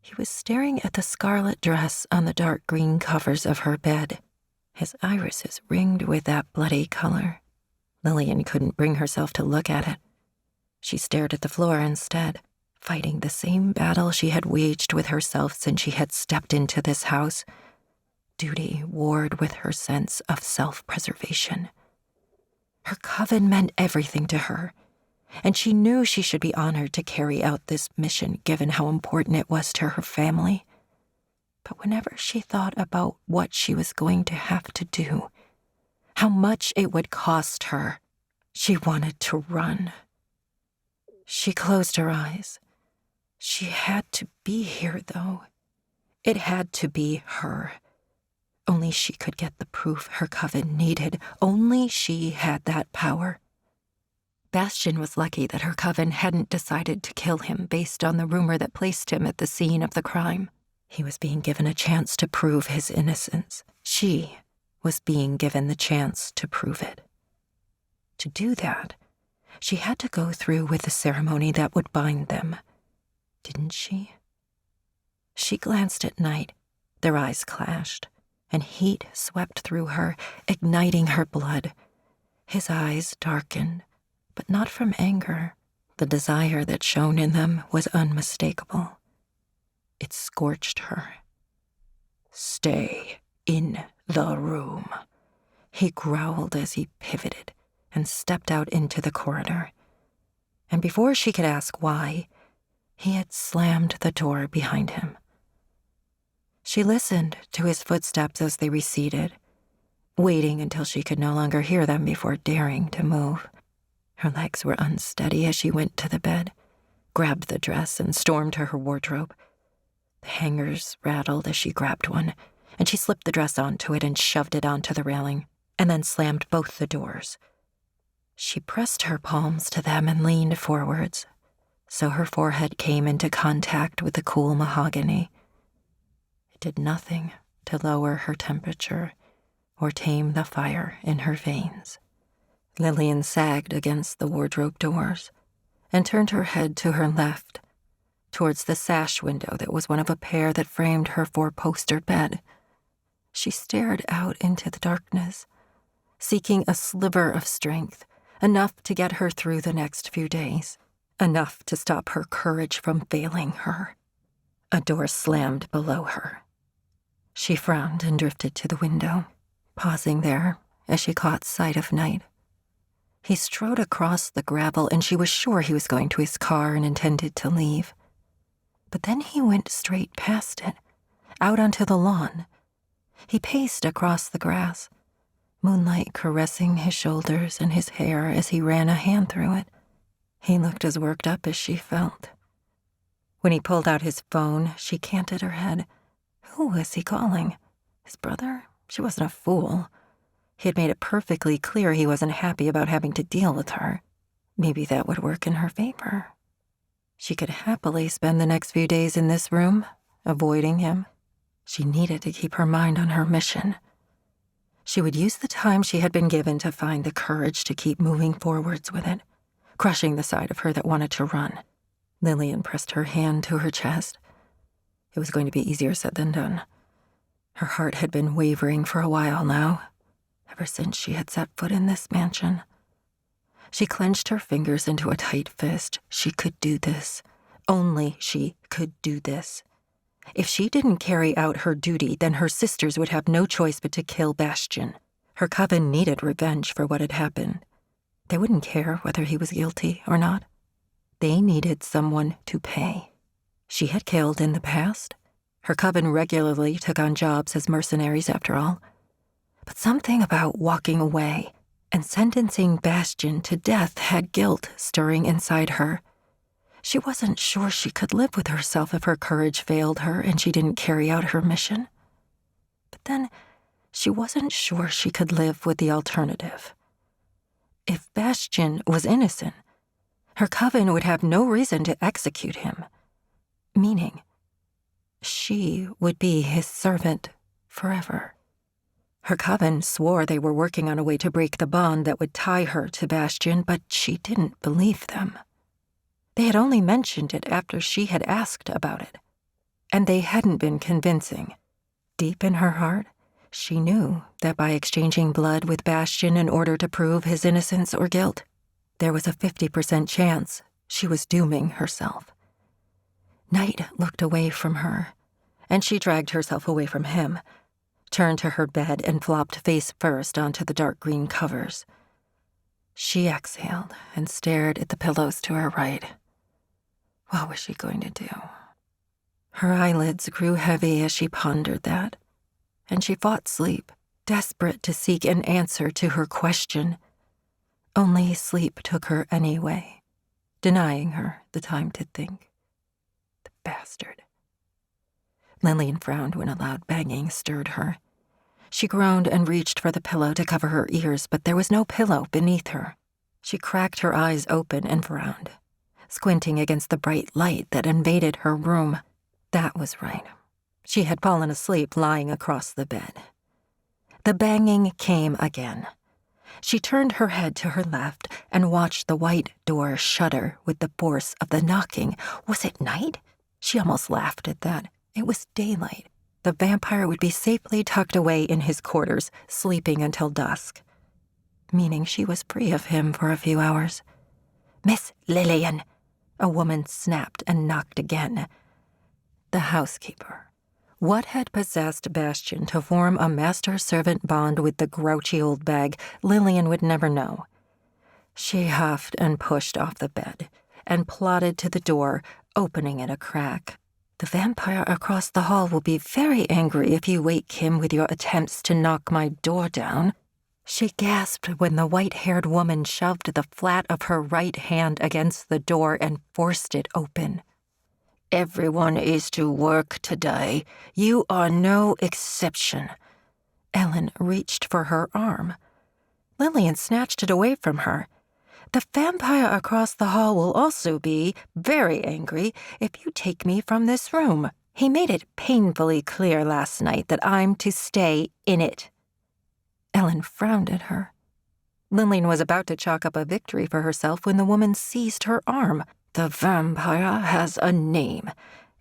He was staring at the scarlet dress on the dark green covers of her bed, his irises ringed with that bloody color. Lilian couldn't bring herself to look at it. She stared at the floor instead, fighting the same battle she had waged with herself since she had stepped into this house. Duty warred with her sense of self-preservation. Her coven meant everything to her, and she knew she should be honored to carry out this mission given how important it was to her family. But whenever she thought about what she was going to have to do, how much it would cost her, she wanted to run. She closed her eyes. She had to be here, though. It had to be her. Only she could get the proof her coven needed. Only she had that power. Bastian was lucky that her coven hadn't decided to kill him based on the rumor that placed him at the scene of the crime. He was being given a chance to prove his innocence. She was being given the chance to prove it. To do that, she had to go through with the ceremony that would bind them. Didn't she? She glanced at Knight. Their eyes clashed, and heat swept through her, igniting her blood. His eyes darkened, but not from anger. The desire that shone in them was unmistakable. It scorched her. "Stay in the room," he growled as he pivoted and stepped out into the corridor. And before she could ask why, he had slammed the door behind him. She listened to his footsteps as they receded, waiting until she could no longer hear them before daring to move. Her legs were unsteady as she went to the bed, grabbed the dress, and stormed to her wardrobe. The hangers rattled as she grabbed one, and she slipped the dress onto it and shoved it onto the railing, and then slammed both the doors. She pressed her palms to them and leaned forwards, so her forehead came into contact with the cool mahogany. It did nothing to lower her temperature or tame the fire in her veins. Lilian sagged against the wardrobe doors and turned her head to her left, towards the sash window that was one of a pair that framed her four-poster bed. She stared out into the darkness, seeking a sliver of strength, enough to get her through the next few days, enough to stop her courage from failing her. A door slammed below her. She frowned and drifted to the window, pausing there as she caught sight of Knight. He strode across the gravel, and she was sure he was going to his car and intended to leave. But then he went straight past it, out onto the lawn. He paced across the grass, moonlight caressing his shoulders and his hair as he ran a hand through it. He looked as worked up as she felt. When he pulled out his phone, she canted her head. Who was he calling? His brother? She wasn't a fool. He had made it perfectly clear he wasn't happy about having to deal with her. Maybe that would work in her favor. She could happily spend the next few days in this room, avoiding him. She needed to keep her mind on her mission. She would use the time she had been given to find the courage to keep moving forwards with it, crushing the side of her that wanted to run. Lilian pressed her hand to her chest. It was going to be easier said than done. Her heart had been wavering for a while now, ever since she had set foot in this mansion. She clenched her fingers into a tight fist. She could do this. Only she could do this. If she didn't carry out her duty, then her sisters would have no choice but to kill Bastian. Her coven needed revenge for what had happened. They wouldn't care whether he was guilty or not. They needed someone to pay. She had killed in the past. Her coven regularly took on jobs as mercenaries, after all. But something about walking away and sentencing Bastian to death had guilt stirring inside her. She wasn't sure she could live with herself if her courage failed her and she didn't carry out her mission. But then, she wasn't sure she could live with the alternative. If Bastian was innocent, her coven would have no reason to execute him. Meaning, she would be his servant forever. Her coven swore they were working on a way to break the bond that would tie her to Bastian, but she didn't believe them. They had only mentioned it after she had asked about it, and they hadn't been convincing. Deep in her heart, she knew that by exchanging blood with Bastian in order to prove his innocence or guilt, there was a 50% chance she was dooming herself. Knight looked away from her, and she dragged herself away from him, turned to her bed and flopped face first onto the dark green covers. She exhaled and stared at the pillows to her right. What was she going to do? Her eyelids grew heavy as she pondered that, and she fought sleep, desperate to seek an answer to her question. Only sleep took her anyway, denying her the time to think. bastard. Lilian frowned when a loud banging stirred her. She groaned and reached for the pillow to cover her ears, but there was no pillow beneath her. She cracked her eyes open and frowned, squinting against the bright light that invaded her room. That was right. She had fallen asleep lying across the bed. The banging came again. She turned her head to her left and watched the white door shudder with the force of the knocking. Was it night? She almost laughed at that. It was daylight. The vampire would be safely tucked away in his quarters, sleeping until dusk, meaning she was free of him for a few hours. "Miss Lilian," a woman snapped and knocked again. The housekeeper. What had possessed Bastian to form a master-servant bond with the grouchy old bag, Lilian would never know. She huffed and pushed off the bed and plodded to the door, opening it a crack. "The vampire across the hall will be very angry if you wake him with your attempts to knock my door down." She gasped when the white-haired woman shoved the flat of her right hand against the door and forced it open. "Everyone is to work today. You are no exception." Ellen reached for her arm. Lilian snatched it away from her. "The vampire across the hall will also be very angry if you take me from this room. He made it painfully clear last night that I'm to stay in it." Ellen frowned at her. Lilian was about to chalk up a victory for herself when the woman seized her arm. "The vampire has a name,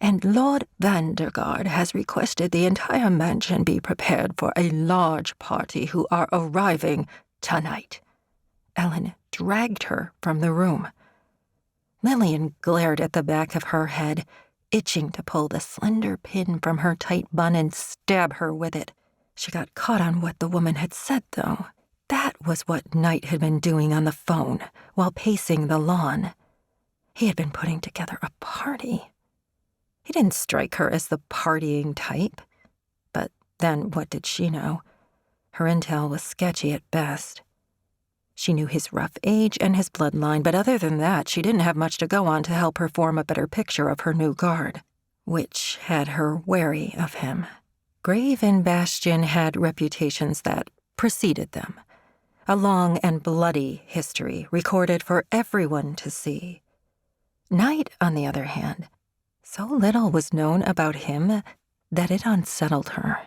and Lord Vandergarde has requested the entire mansion be prepared for a large party who are arriving tonight." Ellen dragged her from the room. Lilian glared at the back of her head, itching to pull the slender pin from her tight bun and stab her with it. She got caught on what the woman had said, though. That was what Knight had been doing on the phone while pacing the lawn. He had been putting together a party. He didn't strike her as the partying type. But then what did she know? Her intel was sketchy at best. She knew his rough age and his bloodline, but other than that, she didn't have much to go on to help her form a better picture of her new guard, which had her wary of him. Grave and Bastian had reputations that preceded them, a long and bloody history recorded for everyone to see. Knight, on the other hand, so little was known about him that it unsettled her.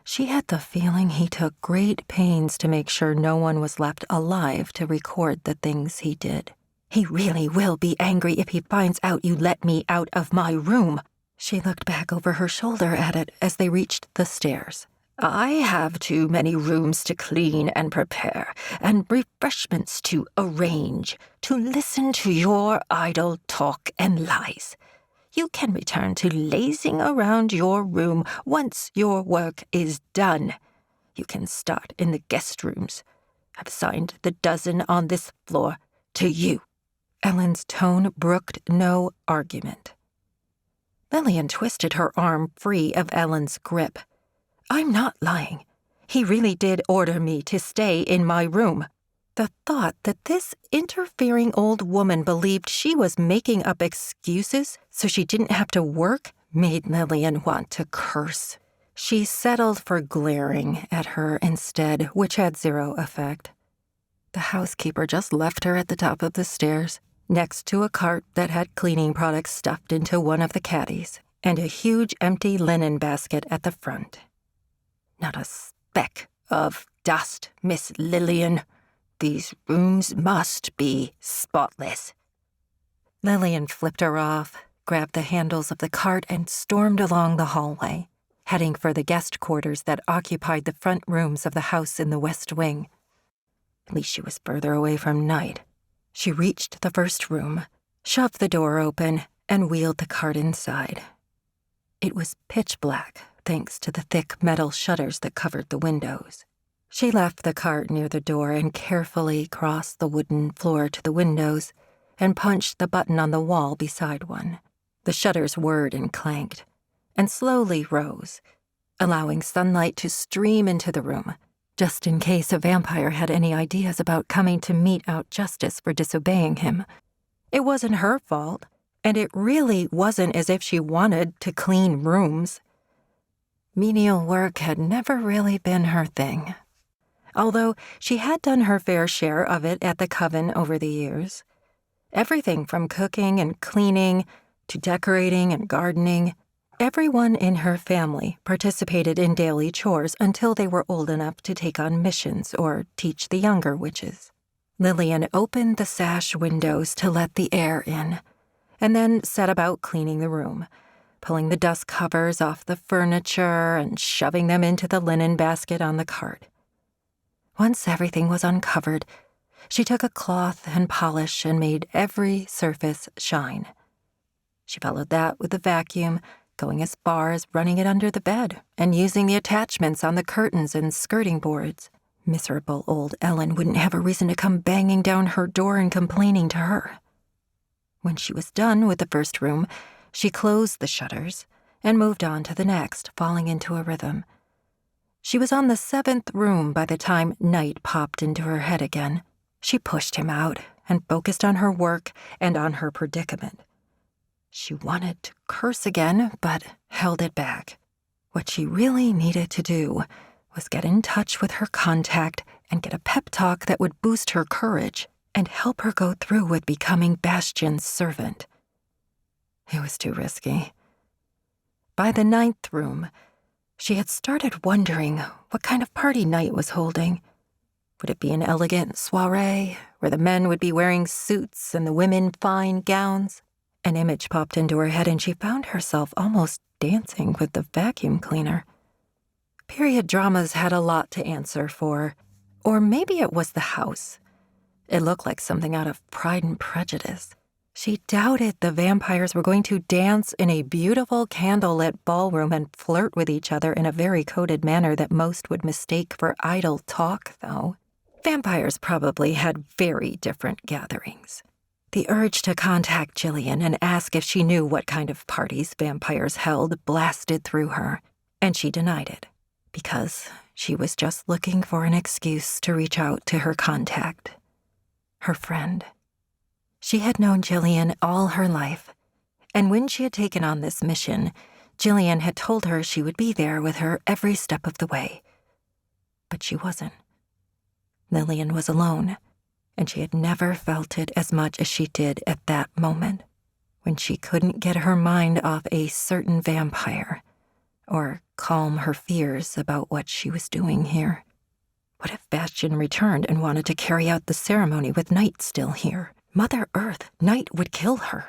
She had the feeling he took great pains to make sure no one was left alive to record the things he did. "He really will be angry if he finds out you let me out of my room." She looked back over her shoulder at it as they reached the stairs. "I have too many rooms to clean and prepare, and refreshments to arrange, to listen to your idle talk and lies. You can return to lazing around your room once your work is done. You can start in the guest rooms. I've assigned the dozen on this floor to you." Ellen's tone brooked no argument. Lilian twisted her arm free of Ellen's grip. "I'm not lying. He really did order me to stay in my room." The thought that this interfering old woman believed she was making up excuses so she didn't have to work made Lilian want to curse. She settled for glaring at her instead, which had zero effect. The housekeeper just left her at the top of the stairs, next to a cart that had cleaning products stuffed into one of the caddies, and a huge empty linen basket at the front. "Not a speck of dust, Miss Lilian. These rooms must be spotless." Lilian flipped her off, grabbed the handles of the cart, and stormed along the hallway, heading for the guest quarters that occupied the front rooms of the house in the West Wing. At least she was further away from Knight. She reached the first room, shoved the door open, and wheeled the cart inside. It was pitch black, thanks to the thick metal shutters that covered the windows. She left the cart near the door and carefully crossed the wooden floor to the windows and punched the button on the wall beside one. The shutters whirred and clanked, and slowly rose, allowing sunlight to stream into the room, just in case a vampire had any ideas about coming to mete out justice for disobeying him. It wasn't her fault, and it really wasn't as if she wanted to clean rooms. Menial work had never really been her thing, although she had done her fair share of it at the coven over the years. Everything from cooking and cleaning to decorating and gardening. Everyone in her family participated in daily chores until they were old enough to take on missions or teach the younger witches. Lilian opened the sash windows to let the air in, and then set about cleaning the room, pulling the dust covers off the furniture and shoving them into the linen basket on the cart. Once everything was uncovered, she took a cloth and polish and made every surface shine. She followed that with the vacuum, going as far as running it under the bed and using the attachments on the curtains and skirting boards. Miserable old Ellen wouldn't have a reason to come banging down her door and complaining to her. When she was done with the first room, she closed the shutters and moved on to the next, falling into a rhythm. She was on the 7th room by the time night popped into her head again. She pushed him out and focused on her work and on her predicament. She wanted to curse again, but held it back. What she really needed to do was get in touch with her contact and get a pep talk that would boost her courage and help her go through with becoming Bastian's servant. It was too risky. By the 9th room, she had started wondering what kind of party Night was holding. Would it be an elegant soiree, where the men would be wearing suits and the women fine gowns? An image popped into her head and she found herself almost dancing with the vacuum cleaner. Period dramas had a lot to answer for. Or maybe it was the house. It looked like something out of Pride and Prejudice. She doubted the vampires were going to dance in a beautiful candlelit ballroom and flirt with each other in a very coded manner that most would mistake for idle talk, though. Vampires probably had very different gatherings. The urge to contact Jillian and ask if she knew what kind of parties vampires held blasted through her, and she denied it, because she was just looking for an excuse to reach out to her contact, her friend. She had known Jillian all her life, and when she had taken on this mission, Jillian had told her she would be there with her every step of the way. But she wasn't. Lilian was alone, and she had never felt it as much as she did at that moment, when she couldn't get her mind off a certain vampire, or calm her fears about what she was doing here. What if Bastian returned and wanted to carry out the ceremony with Night still here? Mother Earth, Night would kill her.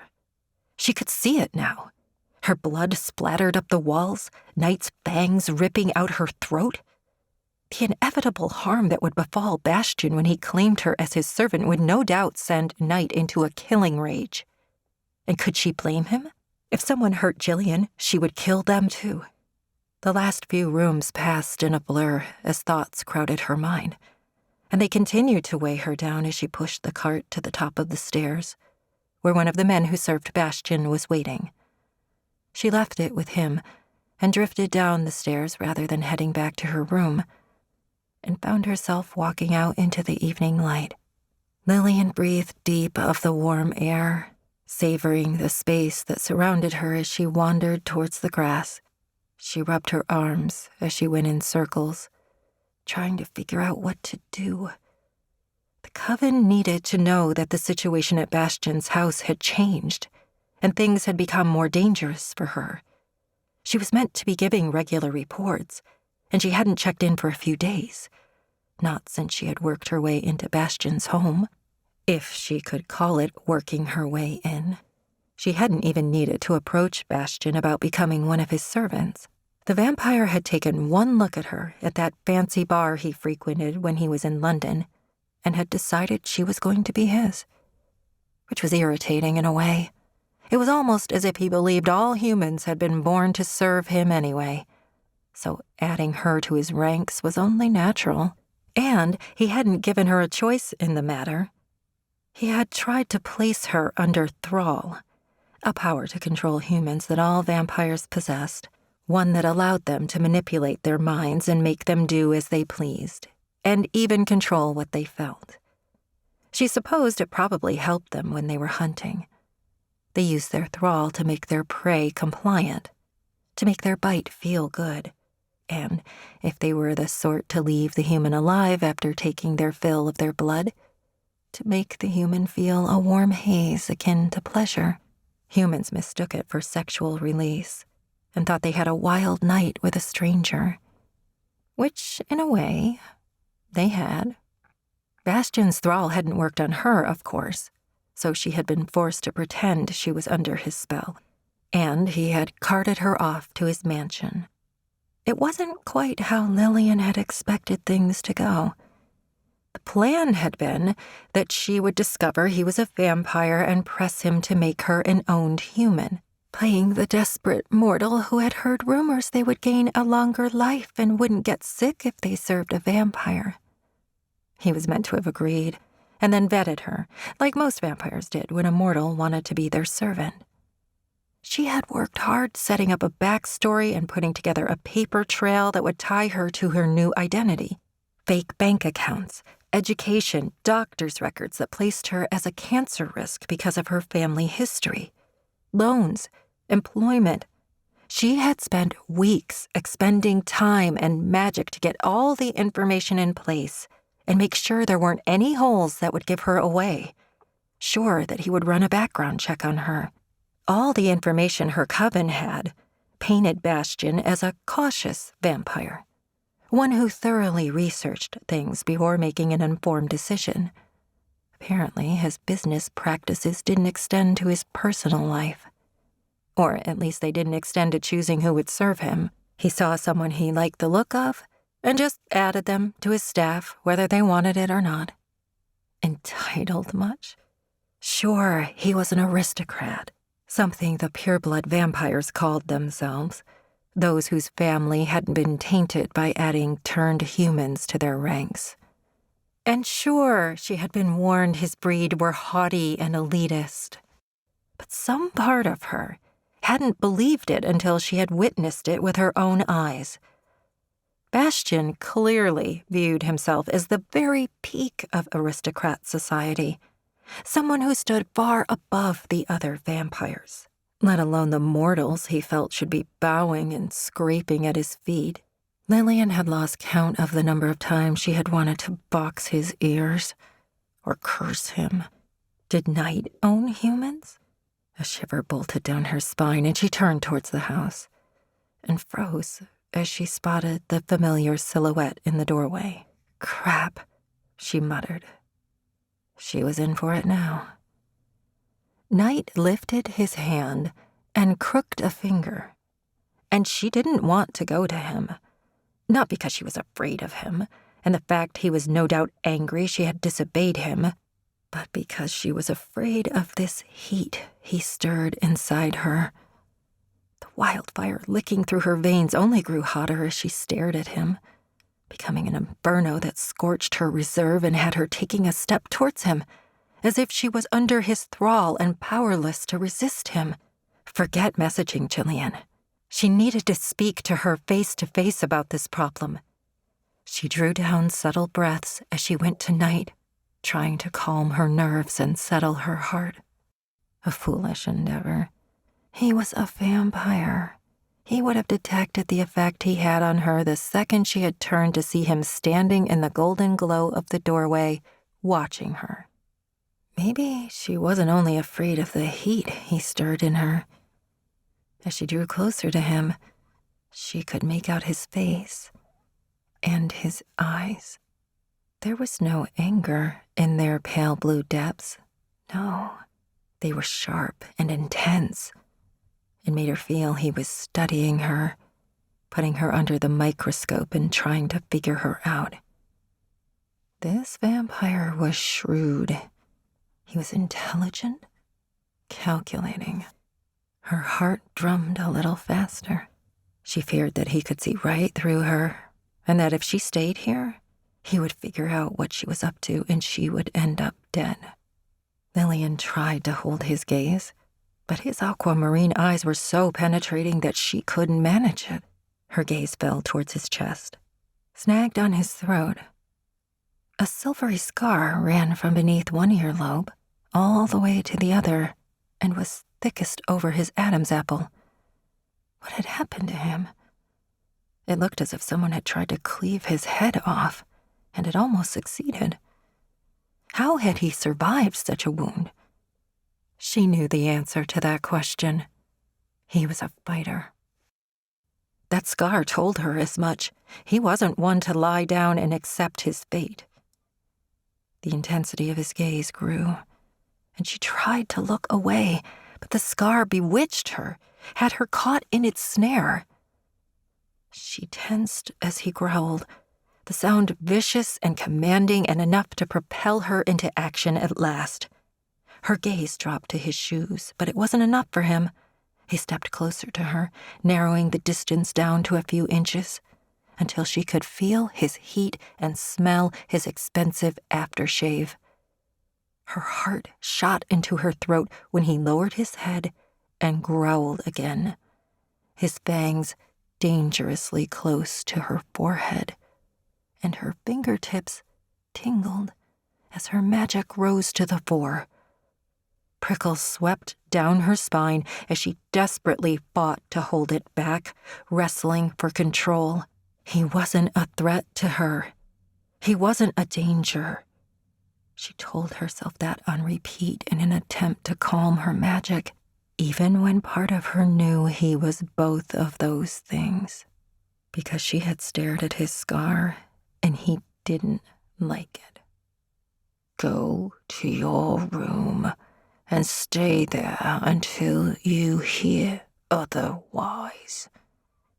She could see it now. Her blood splattered up the walls, Night's fangs ripping out her throat. The inevitable harm that would befall Bastian when he claimed her as his servant would no doubt send Night into a killing rage. And could she blame him? If someone hurt Jillian, she would kill them too. The last few rooms passed in a blur as thoughts crowded her mind, and they continued to weigh her down as she pushed the cart to the top of the stairs, where one of the men who served Bastian was waiting. She left it with him and drifted down the stairs rather than heading back to her room, and found herself walking out into the evening light. Lilian breathed deep of the warm air, savoring the space that surrounded her as she wandered towards the grass. She rubbed her arms as she went in circles, trying to figure out what to do. The coven needed to know that the situation at Bastian's house had changed, and things had become more dangerous for her. She was meant to be giving regular reports, and she hadn't checked in for a few days, not since she had worked her way into Bastian's home, if she could call it working her way in. She hadn't even needed to approach Bastian about becoming one of his servants. The vampire had taken one look at her at that fancy bar he frequented when he was in London, and had decided she was going to be his, which was irritating in a way. It was almost as if he believed all humans had been born to serve him anyway. So adding her to his ranks was only natural, and he hadn't given her a choice in the matter. He had tried to place her under thrall, a power to control humans that all vampires possessed, one that allowed them to manipulate their minds and make them do as they pleased, and even control what they felt. She supposed it probably helped them when they were hunting. They used their thrall to make their prey compliant, to make their bite feel good, and, if they were the sort to leave the human alive after taking their fill of their blood, to make the human feel a warm haze akin to pleasure. Humans mistook it for sexual release and thought they had a wild night with a stranger. Which, in a way, they had. Bastian's thrall hadn't worked on her, of course, so she had been forced to pretend she was under his spell, and he had carted her off to his mansion. It wasn't quite how Lilian had expected things to go. The plan had been that she would discover he was a vampire and press him to make her an owned human, playing the desperate mortal who had heard rumors they would gain a longer life and wouldn't get sick if they served a vampire. He was meant to have agreed, and then vetted her, like most vampires did when a mortal wanted to be their servant. She had worked hard setting up a backstory and putting together a paper trail that would tie her to her new identity. Fake bank accounts, education, doctor's records that placed her as a cancer risk because of her family history. Loans, employment. She had spent weeks expending time and magic to get all the information in place and make sure there weren't any holes that would give her away. Sure that he would run a background check on her. All the information her coven had painted Bastian as a cautious vampire, one who thoroughly researched things before making an informed decision. Apparently, his business practices didn't extend to his personal life. Or at least they didn't extend to choosing who would serve him. He saw someone he liked the look of and just added them to his staff whether they wanted it or not. Entitled much? Sure, he was an aristocrat, something the pureblood vampires called themselves, those whose family hadn't been tainted by adding turned humans to their ranks. And sure, she had been warned his breed were haughty and elitist. But some part of her hadn't believed it until she had witnessed it with her own eyes. Bastian clearly viewed himself as the very peak of aristocrat society, someone who stood far above the other vampires, let alone the mortals he felt should be bowing and scraping at his feet. Lilian had lost count of the number of times she had wanted to box his ears or curse him. Did Night own humans? A shiver bolted down her spine, and she turned towards the house and froze as she spotted the familiar silhouette in the doorway. Crap, she muttered. She was in for it now. Night lifted his hand and crooked a finger, and she didn't want to go to him. Not because she was afraid of him, and the fact he was no doubt angry she had disobeyed him, but because she was afraid of this heat he stirred inside her. The wildfire licking through her veins only grew hotter as she stared at him, becoming an inferno that scorched her reserve and had her taking a step towards him, as if she was under his thrall and powerless to resist him. Forget messaging Jillian. She needed to speak to her face-to-face about this problem. She drew down subtle breaths as she went to Night, trying to calm her nerves and settle her heart. A foolish endeavor. He was a vampire. He would have detected the effect he had on her the second she had turned to see him standing in the golden glow of the doorway, watching her. Maybe she wasn't only afraid of the heat he stirred in her. As she drew closer to him, she could make out his face and his eyes. There was no anger in their pale blue depths. No, they were sharp and intense. It made her feel he was studying her, putting her under the microscope and trying to figure her out. This vampire was shrewd. He was intelligent, calculating. Her heart drummed a little faster. She feared that he could see right through her, and that if she stayed here, he would figure out what she was up to and she would end up dead. Lilian tried to hold his gaze, but his aquamarine eyes were so penetrating that she couldn't manage it. Her gaze fell towards his chest, snagged on his throat. A silvery scar ran from beneath one earlobe all the way to the other and was thickest over his Adam's apple. What had happened to him? It looked as if someone had tried to cleave his head off, and had almost succeeded. How had he survived such a wound? She knew the answer to that question. He was a fighter. That scar told her as much. He wasn't one to lie down and accept his fate. The intensity of his gaze grew, and she tried to look away, but the scar bewitched her, had her caught in its snare. She tensed as he growled, the sound vicious and commanding and enough to propel her into action at last. Her gaze dropped to his shoes, but it wasn't enough for him. He stepped closer to her, narrowing the distance down to a few inches, until she could feel his heat and smell his expensive aftershave. Her heart shot into her throat when he lowered his head and growled again, his fangs dangerously close to her forehead, and her fingertips tingled as her magic rose to the fore. Prickles swept down her spine as she desperately fought to hold it back, wrestling for control. He wasn't a threat to her. He wasn't a danger. She told herself that on repeat in an attempt to calm her magic, even when part of her knew he was both of those things, because she had stared at his scar and he didn't like it. Go to your room and stay there until you hear otherwise,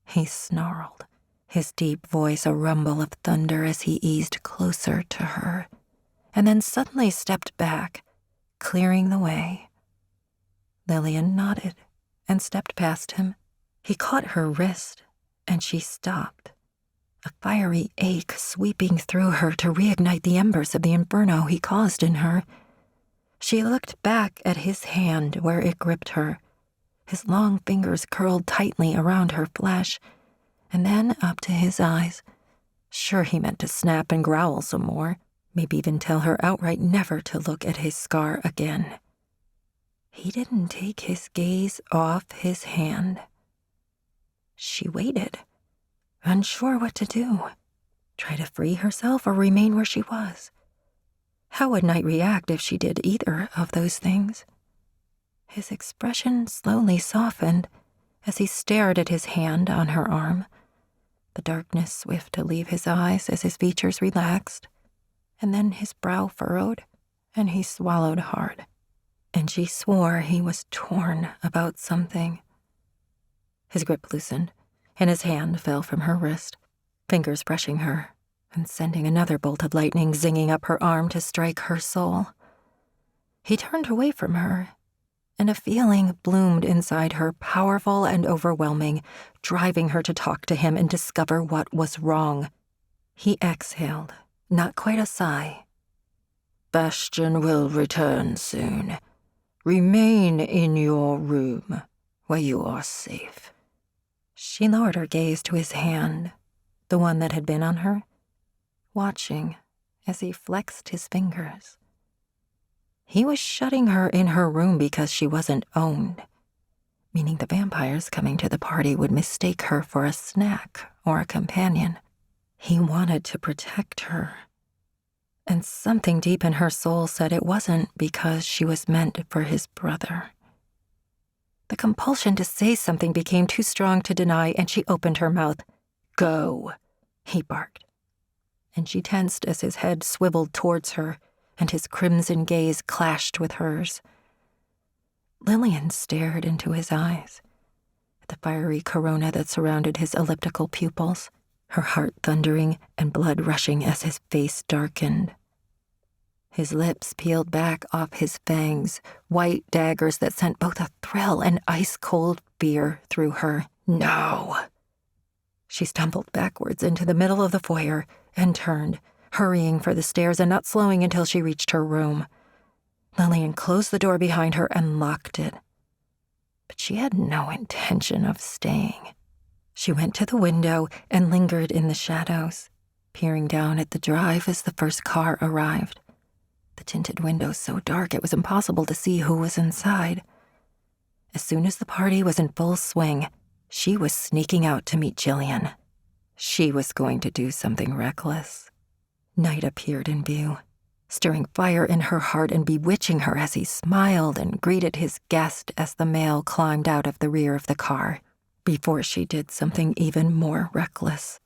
he snarled, his deep voice a rumble of thunder as he eased closer to her, and then suddenly stepped back, clearing the way. Lilian nodded and stepped past him. He caught her wrist, and she stopped, a fiery ache sweeping through her to reignite the embers of the inferno he caused in her. She looked back at his hand where it gripped her, his long fingers curled tightly around her flesh, and then up to his eyes. Sure, he meant to snap and growl some more, maybe even tell her outright never to look at his scar again. He didn't take his gaze off his hand. She waited, unsure what to do. Try to free herself or remain where she was. How would Knight react if she did either of those things? His expression slowly softened as he stared at his hand on her arm, the darkness swift to leave his eyes as his features relaxed, and then his brow furrowed and he swallowed hard. And she swore he was torn about something. His grip loosened, and his hand fell from her wrist, fingers brushing her, and sending another bolt of lightning zinging up her arm to strike her soul. He turned away from her, and a feeling bloomed inside her, powerful and overwhelming, driving her to talk to him and discover what was wrong. He exhaled, not quite a sigh. "Bastian will return soon. Remain in your room, where you are safe." She lowered her gaze to his hand, the one that had been on her, watching as he flexed his fingers. He was shutting her in her room because she wasn't owned, meaning the vampires coming to the party would mistake her for a snack or a companion. He wanted to protect her. And something deep in her soul said it wasn't because she was meant for his brother. The compulsion to say something became too strong to deny, and she opened her mouth. "Go," he barked. And she tensed as his head swiveled towards her, and his crimson gaze clashed with hers. Lilian stared into his eyes, at the fiery corona that surrounded his elliptical pupils, her heart thundering and blood rushing as his face darkened. His lips peeled back off his fangs, white daggers that sent both a thrill and ice-cold fear through her. "No!" She stumbled backwards into the middle of the foyer and turned, hurrying for the stairs and not slowing until she reached her room. Lilian closed the door behind her and locked it. But she had no intention of staying. She went to the window and lingered in the shadows, peering down at the drive as the first car arrived. The tinted windows so dark it was impossible to see who was inside. As soon as the party was in full swing, she was sneaking out to meet Jillian. She was going to do something reckless. Night appeared in view, stirring fire in her heart and bewitching her as he smiled and greeted his guest as the male climbed out of the rear of the car, before she did something even more reckless.